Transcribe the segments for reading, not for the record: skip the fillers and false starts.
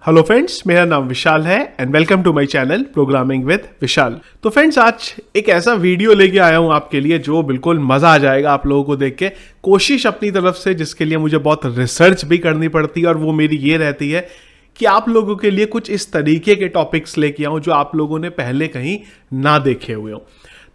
Hello friends, मेरा नाम विशाल है and welcome to my channel programming with Vishal. तो फ्रेंड्स, आज एक ऐसा वीडियो लेके आया हूं आपके लिए जो बिल्कुल मजा आ जाएगा आप लोगों को देख के। कोशिश अपनी तरफ से, जिसके लिए मुझे बहुत रिसर्च भी करनी पड़ती है, और वो मेरी ये रहती है कि आप लोगों के लिए कुछ इस तरीके के टॉपिक्स लेके आऊं जो आप लोगों ने पहले कहीं ना देखे हुए हो।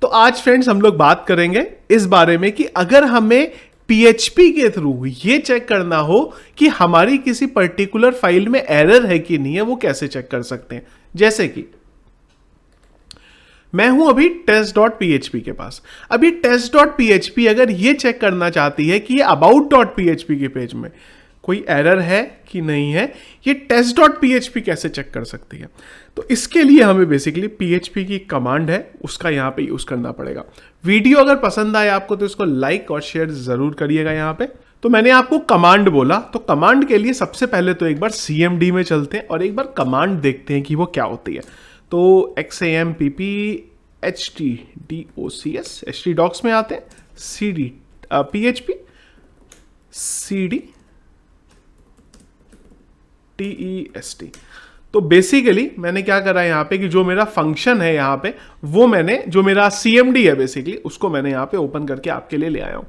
तो आज फ्रेंड्स हम लोग बात करेंगे इस बारे में कि अगर हमें PHP के थ्रू ये चेक करना हो कि हमारी किसी पर्टिकुलर फाइल में एरर है कि नहीं है, वो कैसे चेक कर सकते हैं। जैसे कि मैं हूं अभी test.php के पास। अभी test.php अगर ये चेक करना चाहती है कि ये about.php के पेज में कोई एरर है कि नहीं है, ये test.php कैसे चेक कर सकती है। तो इसके लिए हमें बेसिकली PHP की कमांड है, उसका यहाँ पे यूज करना पड़ेगा। वीडियो अगर पसंद आए आपको तो इसको लाइक और शेयर जरूर करिएगा। यहाँ पे तो मैंने आपको कमांड बोला, तो कमांड के लिए सबसे पहले तो एक बार CMD में चलते हैं और एक बार कमांड देखते हैं कि वो क्या होती है। तो XAMPP HTDOCS htdocs में आते हैं, CD PHP CD TEST। तो बेसिकली मैंने क्या करा यहाँ पे कि जो मेरा फंक्शन है यहाँ पे, वो मैंने, जो मेरा CMD है बेसिकली, उसको मैंने यहाँ पे ओपन करके आपके लिए ले आया हूँ।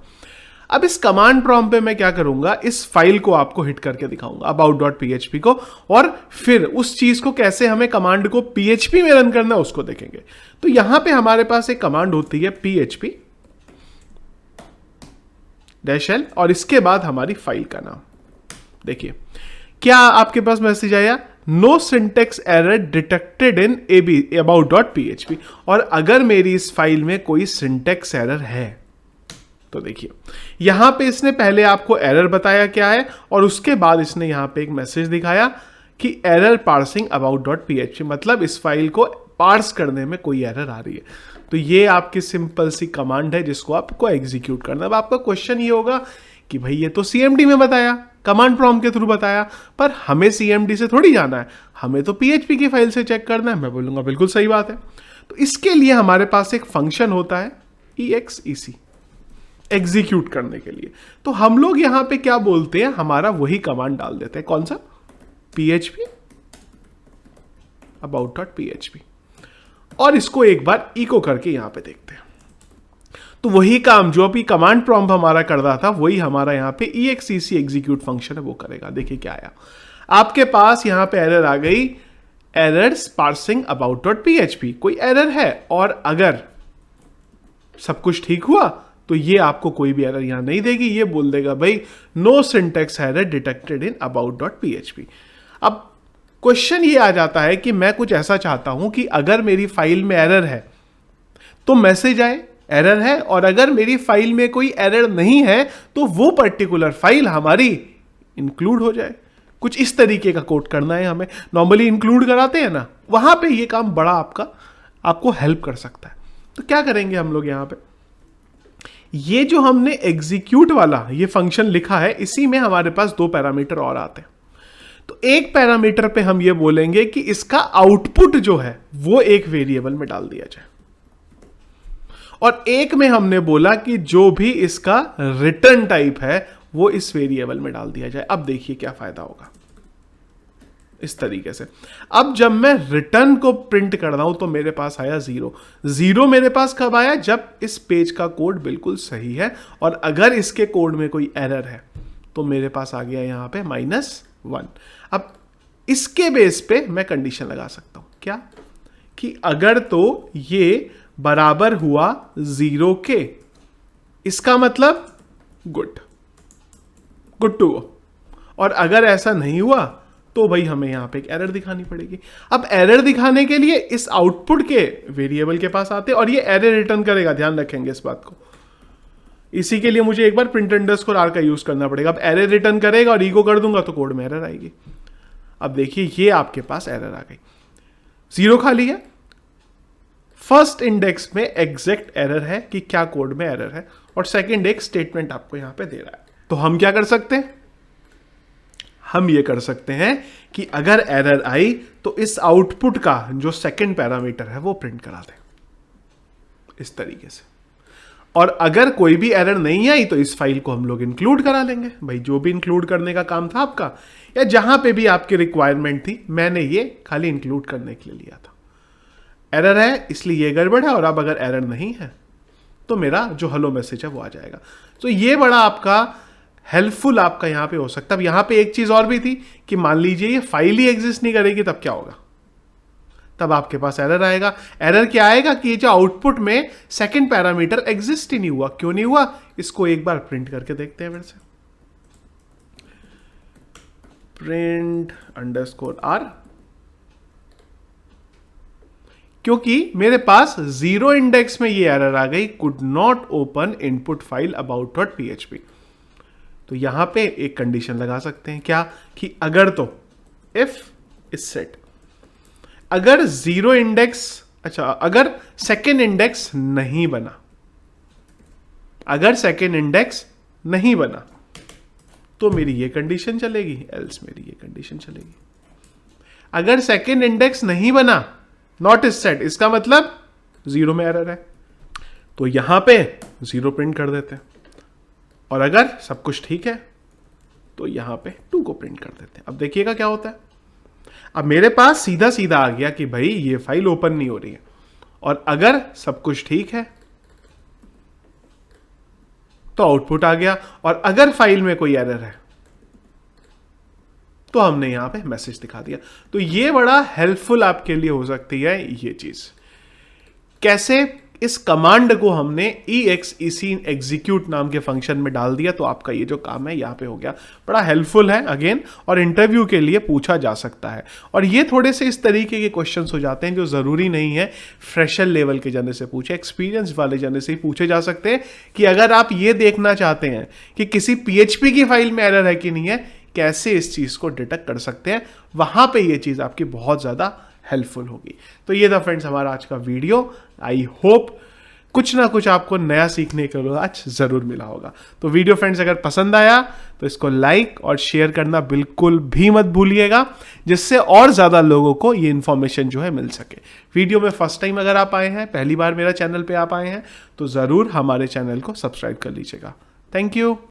अब इस कमांड प्रॉम्प्ट पे मैं क्या करूंगा, इस फाइल को आपको हिट करके दिखाऊंगा about.php को, और फिर उस चीज को कैसे हमें कमांड को PHP में रन करना है उसको देखेंगे। तो यहां पे हमारे पास एक कमांड होती है PHP -l और इसके बाद हमारी फाइल का नाम। देखिए क्या आपके पास मैसेज आया, no syntax error detected in about.php। और अगर मेरी इस फाइल में कोई सिंटेक्स एरर है तो देखिए यहां पे इसने पहले आपको एरर बताया क्या है, और उसके बाद इसने यहां पे एक मैसेज दिखाया कि एरर पार्सिंग about.php, मतलब इस फाइल को पार्स करने में कोई एरर आ रही है। तो ये आपकी सिंपल सी कमांड है जिसको आपको एग्जीक्यूट करना है। अब आपका क्वेश्चन ये होगा कि भाई ये तो CMD में बताया, कमांड प्रॉम्प्ट के थ्रू बताया, पर हमें CMD से थोड़ी जाना है, हमें तो PHP की फाइल से चेक करना है। मैं बोलूंगा बिल्कुल सही बात है। तो इसके लिए हमारे पास एक फंक्शन होता है exec, एग्जीक्यूट करने के लिए। तो हम लोग यहां पे क्या बोलते हैं, हमारा वही कमांड डाल देते हैं। कौन सा? PHP about.php, और इसको एक बार इको करके यहां पे देखते हैं। तो वही काम जो अभी कमांड प्रॉम्प्ट हमारा कर रहा था, वही हमारा यहाँ पे exec एग्जीक्यूट फंक्शन है वो करेगा। देखिए क्या आया, आपके पास यहाँ पे एरर आ गई, एरर्स पार्सिंग about.php, कोई एरर है, और अगर सब कुछ ठीक हुआ तो ये आपको कोई भी एरर यहाँ नहीं देगी, ये बोल देगा भाई no syntax error detected in about.php। अब क्वेश्चन ये आ जाता है कि मैं कुछ ऐसा चाहता हूं कि अगर मेरी फाइल में एरर है तो मैसेज आए एरर है, और अगर मेरी फाइल में कोई एरर नहीं है तो वो पर्टिकुलर फाइल हमारी इंक्लूड हो जाए। कुछ इस तरीके का कोड करना है हमें। नॉर्मली इंक्लूड कराते हैं ना, वहां पे ये काम बड़ा आपको हेल्प कर सकता है। तो क्या करेंगे हम लोग, यहां पे ये जो हमने एग्जीक्यूट वाला ये फंक्शन लिखा है, इसी में हमारे पास दो पैरामीटर और आते हैं। तो एक पैरामीटर पे हम ये बोलेंगे कि इसका आउटपुट जो है वो एक वेरिएबल में डाल दिया जाए, और एक में हमने बोला कि जो भी इसका रिटर्न टाइप है वो इस वेरिएबल में डाल दिया जाए। अब देखिए क्या फायदा होगा इस तरीके से। अब जब मैं रिटर्न को प्रिंट कर रहा हूं तो मेरे पास आया 0 मेरे पास कब आया, जब इस पेज का कोड बिल्कुल सही है, और अगर इसके कोड में कोई एरर है तो मेरे पास आ गया यहां पे -1। अब इसके बेस पे मैं कंडीशन लगा सकता हूं, क्या कि अगर तो ये बराबर हुआ 0 के, इसका मतलब गुड टू गो, और अगर ऐसा नहीं हुआ तो भाई हमें यहां पे एक एरर दिखानी पड़ेगी। अब एरर दिखाने के लिए इस आउटपुट के वेरिएबल के पास आते, और ये एरर रिटर्न करेगा, ध्यान रखेंगे इस बात को। इसी के लिए मुझे एक बार प्रिंट अंडरस्कोर आर का यूज करना पड़ेगा। अब एरर रिटर्न करेगा और इको कर दूंगा तो कोड में एरर आएगी। अब देखिए ये आपके पास एरर आ गई, 0 खाली है। फर्स्ट इंडेक्स में एग्जैक्ट एरर है कि क्या कोड में एरर है, और सेकंड एक स्टेटमेंट आपको यहां पे दे रहा है। तो हम क्या कर सकते हैं, हम ये कर सकते हैं कि अगर एरर आई तो इस आउटपुट का जो सेकंड पैरामीटर है वो प्रिंट करा दें इस तरीके से। और अगर कोई भी एरर नहीं आई तो इस फाइल को हम लोग इंक्लूड करा लेंगे। भाई जो भी इंक्लूड करने का काम था आपका, या जहां पे भी आपकी रिक्वायरमेंट थी, मैंने ये खाली इंक्लूड करने के लिए लिया था। एरर है इसलिए ये गड़बड़ है, और अब अगर एरर नहीं है तो मेरा जो हेलो मैसेज है वो आ जाएगा। तो ये बड़ा आपका हेल्पफुल आपका यहां पे हो सकता है। अब यहां पे एक चीज और भी थी कि मान लीजिए ये फाइल ही एग्जिस्ट नहीं करेगी, तब क्या होगा? तब आपके पास एरर आएगा। एरर क्या आएगा कि ये जो आउटपुट में सेकंड पैरामीटर एग्जिस्ट ही नहीं हुआ। क्यों नहीं हुआ? इसको एक बार प्रिंट करके देखते हैं फिर से। प्रिंट _r, क्योंकि मेरे पास 0 इंडेक्स में ये एरर आ गई, could not open input file about.php। तो यहां पे एक कंडीशन लगा सकते हैं, क्या? कि अगर तो इफ इज सेट, अगर 0 इंडेक्स, अच्छा अगर सेकेंड इंडेक्स नहीं बना, अगर सेकेंड इंडेक्स नहीं बना तो मेरी ये कंडीशन चलेगी, एल्स मेरी ये कंडीशन चलेगी। अगर सेकेंड इंडेक्स नहीं बना, नॉट इज सेट, इसका मतलब 0 में एरर है, तो यहां पे 0 प्रिंट कर देते हैं। और अगर सब कुछ ठीक है तो यहां पे 2 को प्रिंट कर देते हैं। अब देखिएगा क्या होता है। अब मेरे पास सीधा सीधा आ गया कि भाई ये फाइल ओपन नहीं हो रही है, और अगर सब कुछ ठीक है तो आउटपुट आ गया, और अगर फाइल में कोई एरर है तो हमने यहां पे मैसेज दिखा दिया। तो ये बड़ा हेल्पफुल आपके लिए हो सकती है ये चीज। कैसे? इस कमांड को हमने exec एग्जीक्यूट नाम के फंक्शन में डाल दिया, तो आपका ये जो काम है यहां पे हो गया। बड़ा हेल्पफुल है अगेन, और इंटरव्यू के लिए पूछा जा सकता है। और ये थोड़े से इस तरीके के क्वेश्चंस हो जाते हैं जो जरूरी नहीं है फ्रेशर लेवल के जने से पूछे, एक्सपीरियंस वाले जने से ही पूछे जा सकते हैं। कि अगर आप ये देखना चाहते हैं कि किसी PHP की फाइल में एरर है कि नहीं है, कैसे इस चीज को डिटेक्ट कर सकते हैं, वहां पे ये चीज आपकी बहुत ज्यादा हेल्पफुल होगी। तो ये था फ्रेंड्स हमारा आज का वीडियो। आई होप कुछ ना कुछ आपको नया सीखने के लिए आज जरूर मिला होगा। तो वीडियो फ्रेंड्स अगर पसंद आया तो इसको लाइक और शेयर करना बिल्कुल भी मत भूलिएगा, जिससे और ज्यादा लोगों को ये इन्फॉर्मेशन जो है मिल सके। वीडियो में फर्स्ट टाइम अगर आप आए हैं, पहली बार मेरा चैनल पे आप आए हैं, तो जरूर हमारे चैनल को सब्सक्राइब कर लीजिएगा। Thank you.